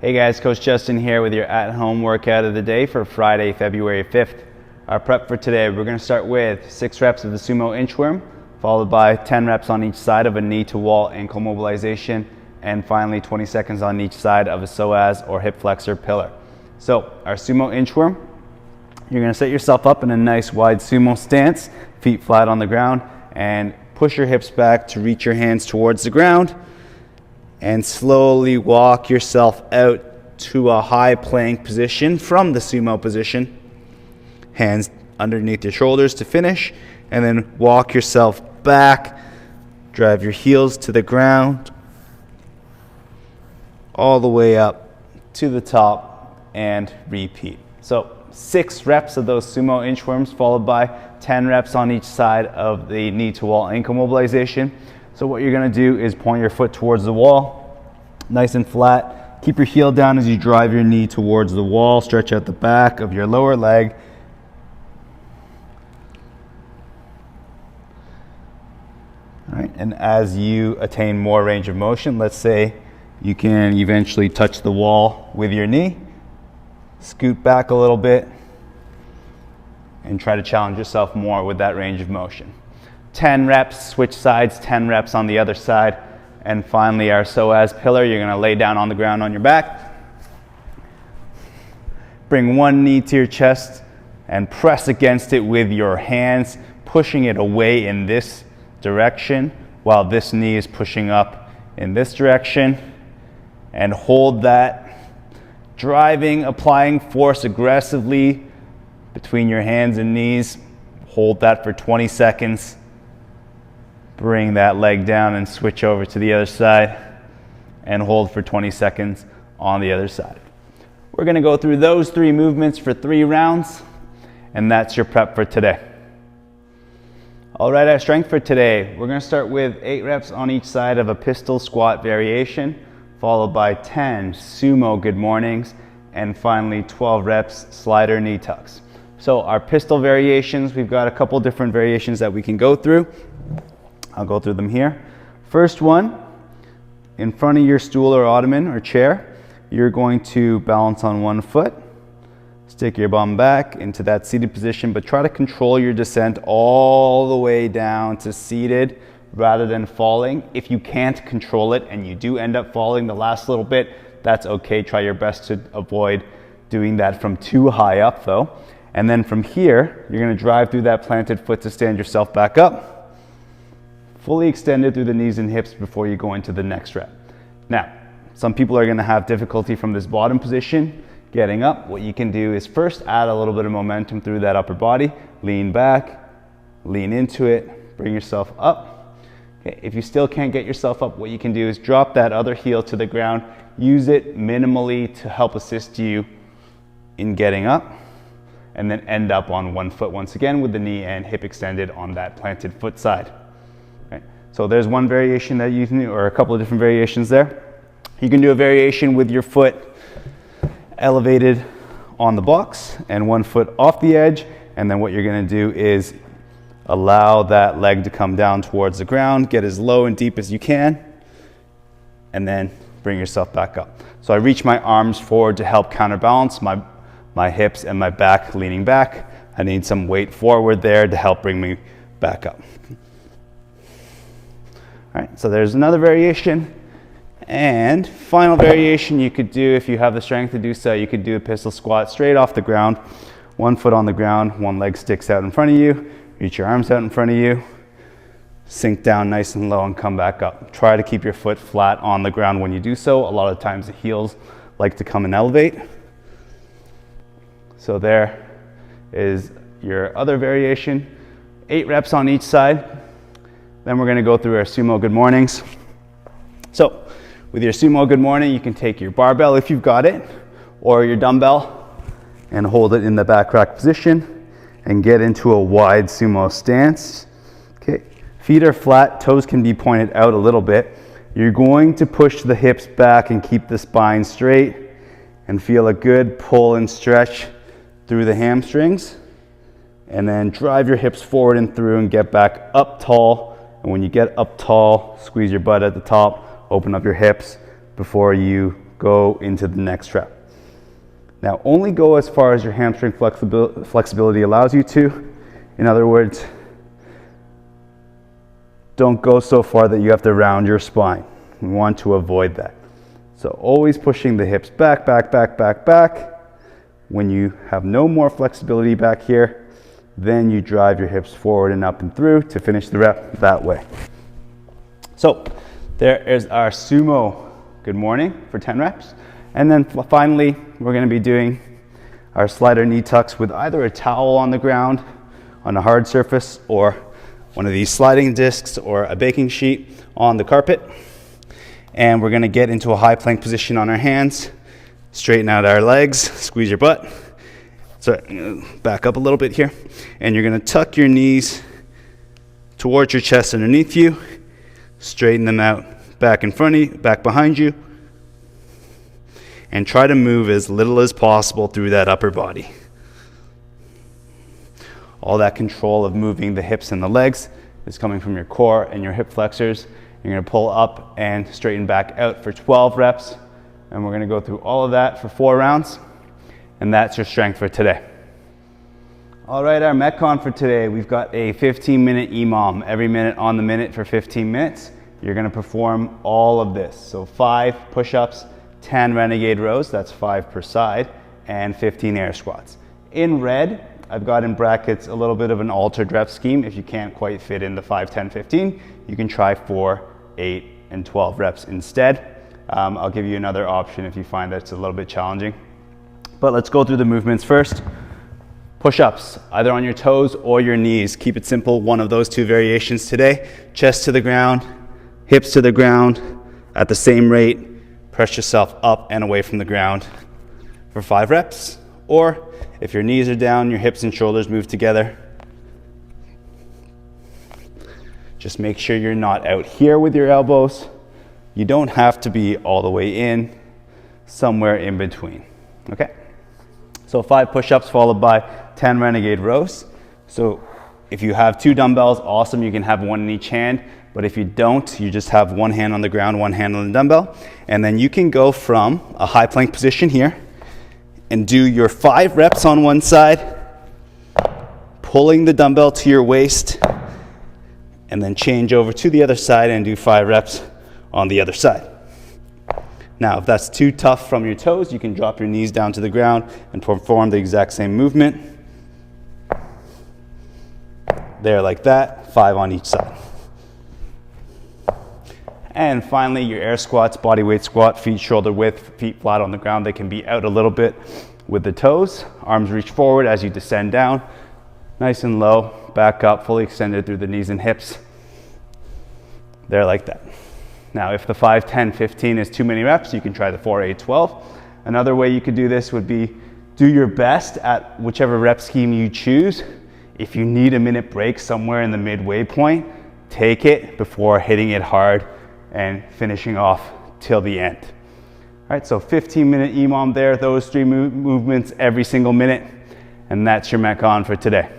Hey guys, Coach Justin here with your at-home workout of the day for Friday, February 5th. Our prep for today, we're going to start with 6 reps of the Sumo Inchworm, followed by 10 reps on each side of a knee to wall ankle mobilization, and finally 20 seconds on each side of a psoas or hip flexor pillar. So our Sumo Inchworm, you're going to set yourself up in a nice wide sumo stance, feet flat on the ground, and push your hips back to reach your hands towards the ground. And slowly walk yourself out to a high plank position from the sumo position. Hands underneath your shoulders to finish, and then walk yourself back. Drive your heels to the ground, all the way up to the top, and repeat. So 6 reps of those Sumo Inchworms, followed by 10 reps on each side of the knee to wall ankle mobilization. So what you're going to do is point your foot towards the wall, nice and flat. Keep your heel down as you drive your knee towards the wall. Stretch out the back of your lower leg. All right, and as you attain more range of motion, let's say you can eventually touch the wall with your knee, scoot back a little bit, and try to challenge yourself more with that range of motion. 10 reps, switch sides, 10 reps on the other side. And finally, our psoas pillar, you're going to lay down on the ground on your back. Bring one knee to your chest and press against it with your hands, pushing it away in this direction while this knee is pushing up in this direction. And hold that, driving, applying force aggressively between your hands and knees. Hold that for 20 seconds. Bring that leg down and switch over to the other side and hold for 20 seconds on the other side. We're going to go through those 3 movements for 3 rounds, and that's your prep for today. All right, our strength for today, we're going to start with 8 reps on each side of a pistol squat variation, followed by 10 sumo good mornings, and finally 12 reps slider knee tucks. So our pistol variations, we've got a couple different variations that we can go through. I'll go through them here. First one, in front of your stool or ottoman or chair, you're going to balance on one foot, stick your bum back into that seated position, but try to control your descent all the way down to seated rather than falling. If you can't control it and you do end up falling the last little bit, that's okay. Try your best to avoid doing that from too high up though. And then from here, you're going to drive through that planted foot to stand yourself back up. Fully extended through the knees and hips before you go into the next rep. Now, some people are going to have difficulty from this bottom position getting up. What you can do is first add a little bit of momentum through that upper body. Lean back, lean into it, bring yourself up. Okay, if you still can't get yourself up, what you can do is drop that other heel to the ground. Use it minimally to help assist you in getting up. And then end up on one foot once again with the knee and hip extended on that planted foot side. Okay. So there's one variation that you can do, or a couple of different variations there. You can do a variation with your foot elevated on the box and one foot off the edge, and then what you're going to do is allow that leg to come down towards the ground, get as low and deep as you can, and then bring yourself back up. So I reach my arms forward to help counterbalance my hips and my back leaning back. I need some weight forward there to help bring me back up. All right, so there's another variation. And final variation you could do, if you have the strength to do so, you could do a pistol squat straight off the ground. One foot on the ground, one leg sticks out in front of you. Reach your arms out in front of you. Sink down nice and low and come back up. Try to keep your foot flat on the ground when you do so. A lot of times the heels like to come and elevate. So there is your other variation. 8 reps on each side. Then we're going to go through our sumo good mornings. So with your sumo good morning, you can take your barbell if you've got it, or your dumbbell, and hold it in the back rack position and get into a wide sumo stance. Okay, feet are flat, toes can be pointed out a little bit. You're going to push the hips back and keep the spine straight and feel a good pull and stretch through the hamstrings, and then drive your hips forward and through and get back up tall. And when you get up tall, squeeze your butt at the top, open up your hips before you go into the next rep. Now, only go as far as your hamstring flexibility allows you to. In other words, don't go so far that you have to round your spine. We want to avoid that. So always pushing the hips back, back, back, back, back. When you have no more flexibility back here, then you drive your hips forward and up and through to finish the rep that way. So there is our sumo good morning for 10 reps. And then finally, we're going to be doing our slider knee tucks with either a towel on the ground on a hard surface or one of these sliding discs or a baking sheet on the carpet. And we're going to get into a high plank position on our hands, straighten out our legs, squeeze your butt. So back up a little bit here. And you're going to tuck your knees towards your chest underneath you, straighten them out back in front of you, back behind you, and try to move as little as possible through that upper body. All that control of moving the hips and the legs is coming from your core and your hip flexors. You're going to pull up and straighten back out for 12 reps. And we're going to go through all of that for 4 rounds. And that's your strength for today. All right, our Metcon for today, we've got a 15-minute EMOM, every minute on the minute for 15 minutes. You're going to perform all of this. So 5 push-ups, 10 renegade rows, that's 5 per side, and 15 air squats. In red, I've got in brackets a little bit of an altered rep scheme. If you can't quite fit in the 5, 10, 15, you can try 4, 8, and 12 reps instead. I'll give you another option if you find that it's a little bit challenging. But let's go through the movements first. Push-ups, either on your toes or your knees. Keep it simple, one of those 2 variations today. Chest to the ground, hips to the ground at the same rate. Press yourself up and away from the ground for 5 reps. Or if your knees are down, your hips and shoulders move together. Just make sure you're not out here with your elbows. You don't have to be all the way in, somewhere in between, okay? So 5 push-ups followed by 10 renegade rows. So if you have 2 dumbbells, awesome, you can have 1 in each hand. But if you don't, you just have 1 hand on the ground, 1 hand on the dumbbell. And then you can go from a high plank position here and do your 5 reps on one side, pulling the dumbbell to your waist, and then change over to the other side and do 5 reps on the other side. Now, if that's too tough from your toes, you can drop your knees down to the ground and perform the exact same movement. There, like that, 5 on each side. And finally, your air squats, body weight squat, feet shoulder width, feet flat on the ground. They can be out a little bit with the toes. Arms reach forward as you descend down. Nice and low, back up, fully extended through the knees and hips. There, like that. Now, if the 5, 10, 15 is too many reps, you can try the 4, 8, 12. Another way you could do this would be do your best at whichever rep scheme you choose. If you need a minute break somewhere in the midway point, take it before hitting it hard and finishing off till the end. All right, so 15-minute EMOM there, those 3 movements every single minute, and that's your Metcon for today.